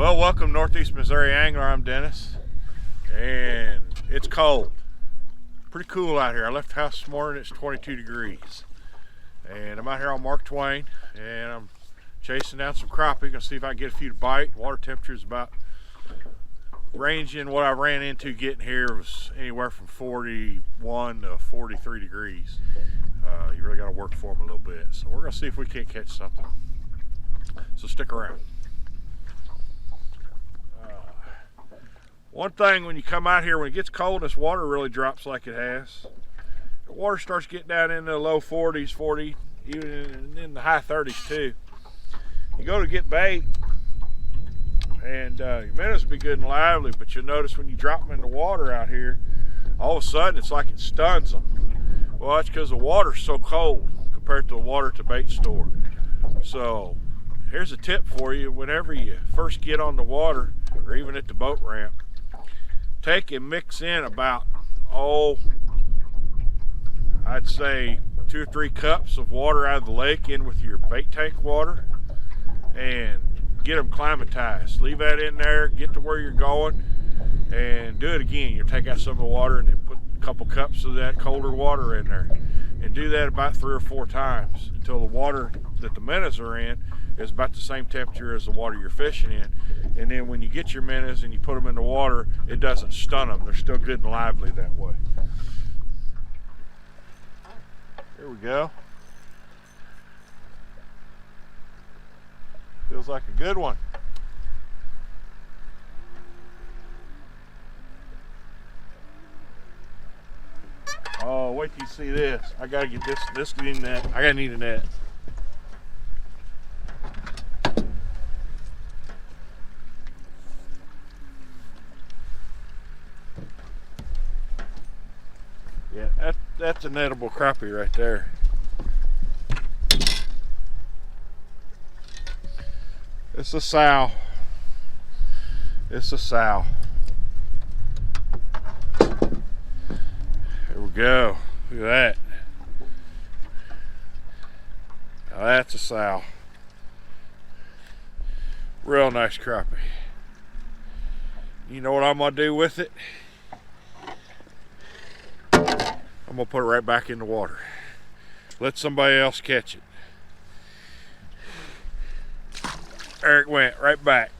Well, welcome Northeast Missouri Angler. I'm Dennis, and it's cold. Pretty cool out here. I left the house this morning, it's 22 degrees. And I'm out here on Mark Twain, and I'm chasing down some crappie. Gonna see if I can get a few to bite. Water temperature is about ranging. What I ran into getting here was anywhere from 41 to 43 degrees. You really gotta work for them a little bit. So we're gonna see if we can't catch something. So stick around. One thing when you come out here, when it gets cold, this water really drops like it has. The water starts getting down in the low 40s, 40, even in the high 30s too. You go to get bait, and your minnows will be good and lively, but you'll notice when you drop them in the water out here, all of a sudden it's like it stuns them. Well, that's because the water's so cold compared to the water at the bait store. So here's a tip for you: whenever you first get on the water, or even at the boat ramp, take and mix in about, I'd say 2 or 3 cups of water out of the lake in with your bait tank water, and get them climatized. Leave that in there, get to where you're going, and do it again. You'll take out some of the water and then put a couple cups of that colder water in there, and do that about 3 or 4 times until the water that the minnows are in is about the same temperature as the water you're fishing in. And then when you get your minnows and you put them in the water, it doesn't stun them. They're still good and lively that way. Here we go. Feels like a good one. Oh, wait till you see this. I gotta get this in net. I gotta need a net. Yeah, that's a nettable crappie right there. It's a sow. It's a sow. There we go. Look at that. Now that's a sow. Real nice crappie. You know what I'm gonna do with it? I'm gonna put it right back in the water. Let somebody else catch it. There it went, right back.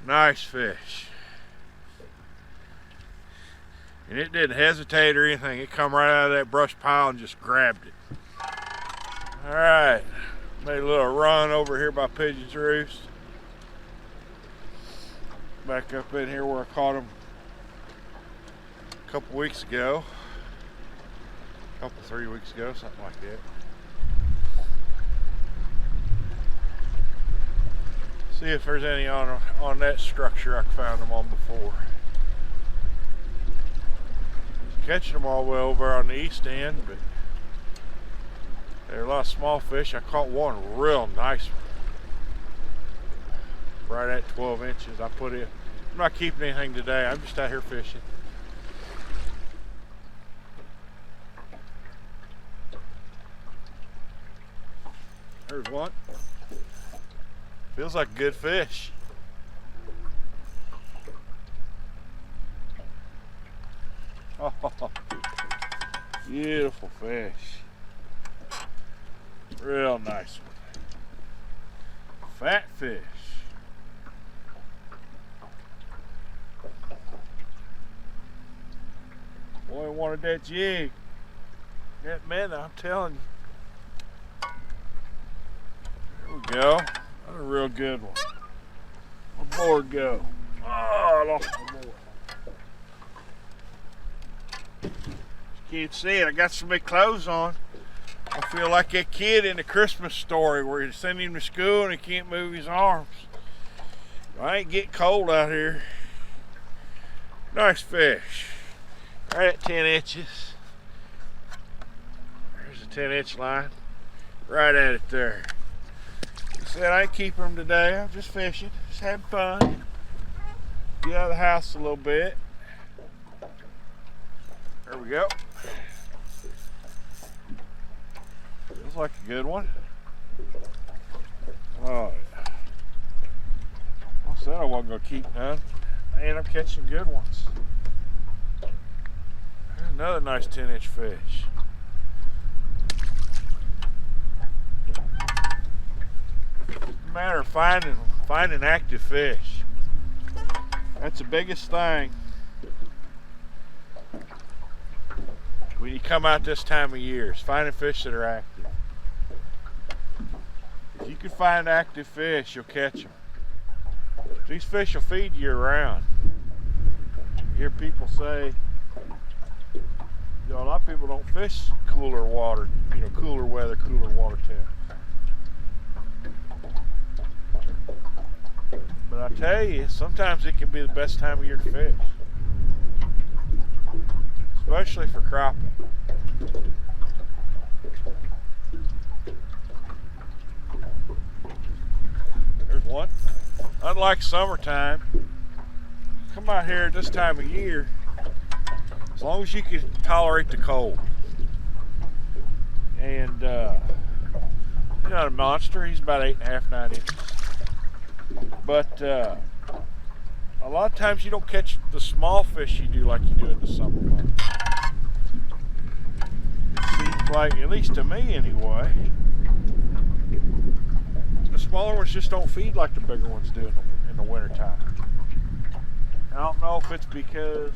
Nice fish. And it didn't hesitate or anything. It come right out of that brush pile and just grabbed it. All right, made a little run over here by Pigeon's Roost. Back up in here where I caught him a couple weeks ago. 3 weeks ago, something like that. See if there's any on that structure I found them on before. Catching them all the way over on the east end, but there are a lot of small fish. I caught one real nice one, right at 12 inches. I put in. I'm not keeping anything today. I'm just out here fishing. There's one. Feels like a good fish. Oh, beautiful fish. Real nice one. Fat fish. Boy, wanted that jig. That minnow, I'm telling you. There we go. That's a real good one. Where'd my board go? Oh, I lost my board. You can't see it. I got some big clothes on. I feel like that kid in the Christmas story where you send him to school and he can't move his arms. I ain't getting cold out here. Nice fish. Right at 10 inches. There's a 10-inch line. Right at it there. Like I said, I ain't keeping them today. I'm just fishing. Just having fun. Get out of the house a little bit. There we go. Feels like a good one. gonna keep none. And I'm catching good ones. There's another nice 10-inch fish. It's a matter of finding active fish. That's the biggest thing when you come out this time of year, is finding fish that are active. If you can find active fish, you'll catch them. These fish will feed year round. You hear people say, a lot of people don't fish cooler water, cooler weather, cooler water temps. But I tell you, sometimes it can be the best time of year to fish. Especially for crappie. There's one. Unlike summertime, come out here at this time of year, as long as you can tolerate the cold. And he's not a monster, he's about 8.5, 9 inches. But a lot of times you don't catch the small fish you do like you do in the summer months. It seems like, at least to me anyway, the smaller ones just don't feed like the bigger ones do in the winter time. I don't know if it's because,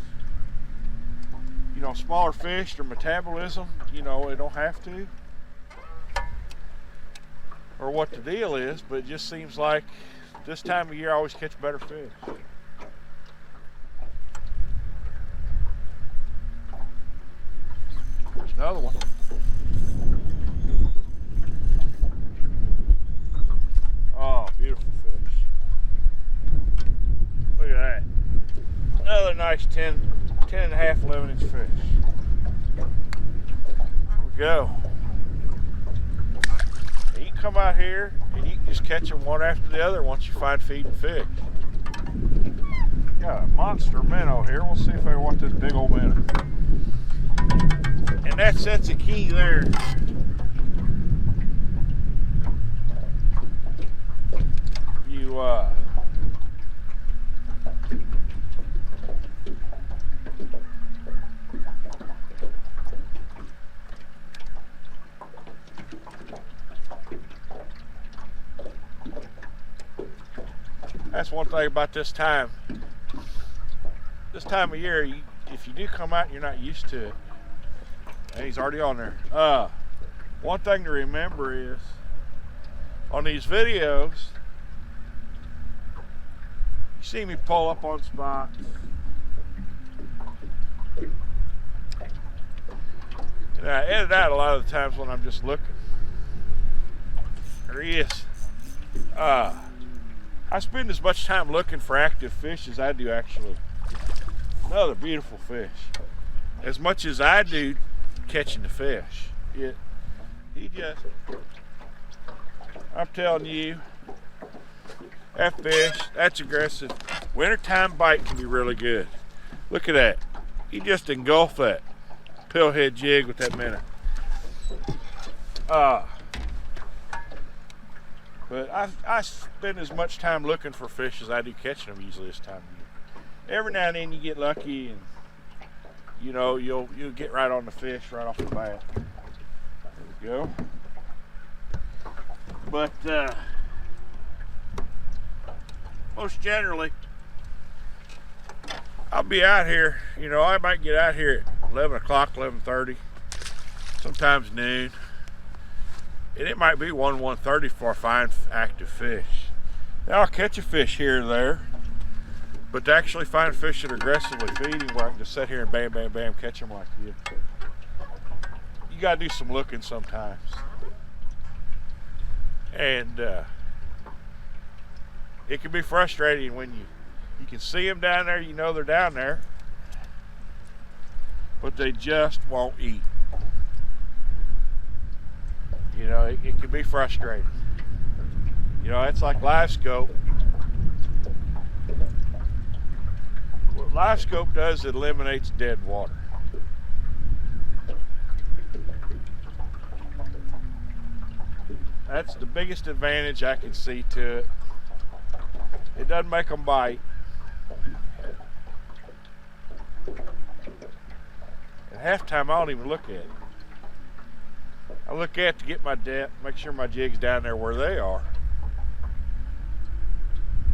smaller fish, their metabolism, they don't have to, or what the deal is, but it just seems like this time of year I always catch better fish. There's another one. Oh, beautiful fish. Look at that. Another nice 10.5, 11-inch fish. There we go. You can come out here and you can just catch them one after the other once you find feeding fish. Got a monster minnow here. We'll see if I want this big old minnow. And that's a key there. That's one thing about this time. This time of year, if you do come out and you're not used to it, and he's already on there. One thing to remember is, on these videos, you see me pull up on spots. And I edit out a lot of the times when I'm just looking. There he is. I spend as much time looking for active fish as I do actually. Another beautiful fish. As much as I do catching the fish. I'm telling you, that fish, that's aggressive. Wintertime bite can be really good. Look at that. He just engulfed that pillhead jig with that minnow. But I spend as much time looking for fish as I do catching them usually this time of year. Every now and then you get lucky and you'll get right on the fish right off the bat. There we go. But most generally, I'll be out here, I might get out here at 11 o'clock, 11:30, sometimes noon. And it might be 1:30 before I find active fish. Now I'll catch a fish here and there, but to actually find fish that are aggressively feeding where I can just sit here and bam, bam, bam, catch them like this, you gotta do some looking sometimes. And it can be frustrating when you can see them down there, they're down there, but they just won't eat. It can be frustrating. It's like live scope. What live scope does, it eliminates dead water. That's the biggest advantage I can see to it. It doesn't make them bite. At halftime, I don't even look at it. I look at it to get my depth, make sure my jig's down there where they are.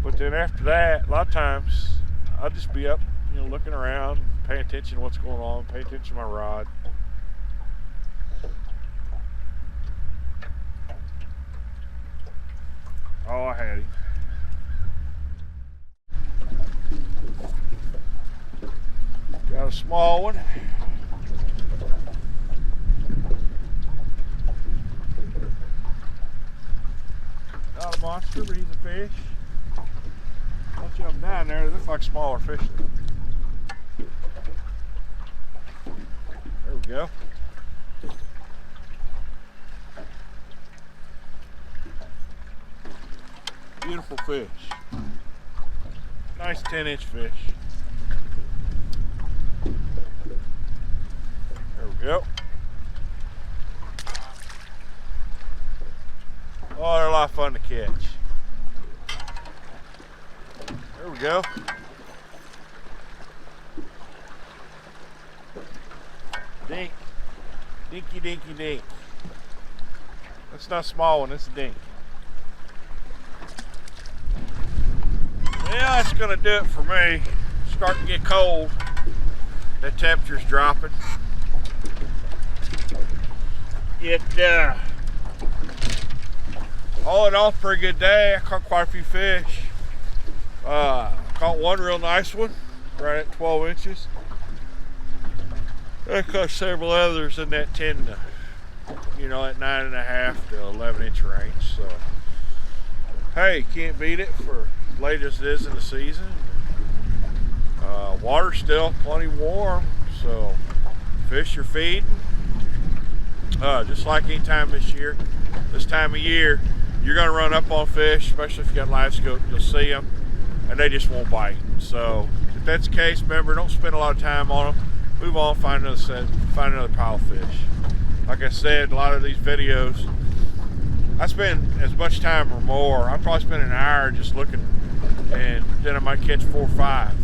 But then after that, a lot of times, I'll just be up, looking around, paying attention to what's going on, paying attention to my rod. Oh, I had him. Got a small one. Not a monster, but he's a fish. Bunch of them down there, they look like smaller fish. There we go. Beautiful fish. Nice 10-inch fish. There we go. Oh, they're a lot of fun to catch. There we go. Dink. Dinky, dinky, dink. That's not a small one, it's a dink. Yeah, that's gonna do it for me. It's starting to get cold. The temperature's dropping. All in all, pretty good day. I caught quite a few fish. Caught one real nice one, right at 12 inches. I caught several others in that 10 to, at 9.5 to 11 inch range. So, hey, can't beat it for as late as it is in the season. Water's still plenty warm, so fish are feeding. Just like any time this time of year, you're gonna run up on fish, especially if you got live scope. You'll see them, and they just won't bite. So if that's the case, remember, don't spend a lot of time on them. Move on, find another pile of fish. Like I said, a lot of these videos, I spend as much time or more. I probably spend an hour just looking, and then I might catch 4 or 5.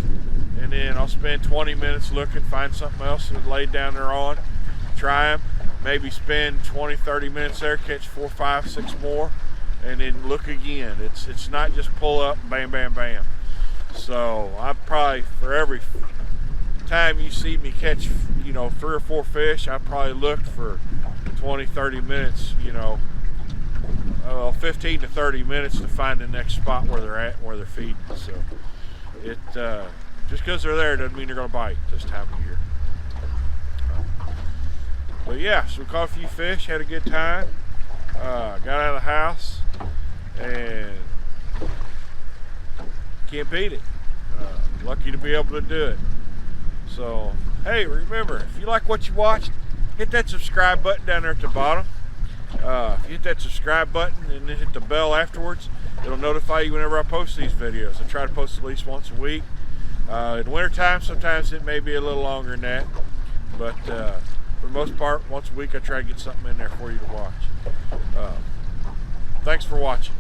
And then I'll spend 20 minutes looking, find something else that's laid down there on, try them, maybe spend 20, 30 minutes there, catch 4, 5, 6 more, and then look again. It's not just pull up, bam, bam, bam. So I probably, for every time you see me catch, 3 or 4 fish, I probably looked for 20, 30 minutes, 15 to 30 minutes to find the next spot where they're at, where they're feeding. So just because they're there doesn't mean they're going to bite this time of year. But yeah, so we caught a few fish, had a good time, got out of the house, and can't beat it. Lucky to be able to do it. So, hey, remember, if you like what you watched, hit that subscribe button down there at the bottom. If you hit that subscribe button and then hit the bell afterwards, it'll notify you whenever I post these videos. I try to post at least once a week. In winter time, sometimes it may be a little longer than that, but for the most part, once a week I try to get something in there for you to watch. Thanks for watching.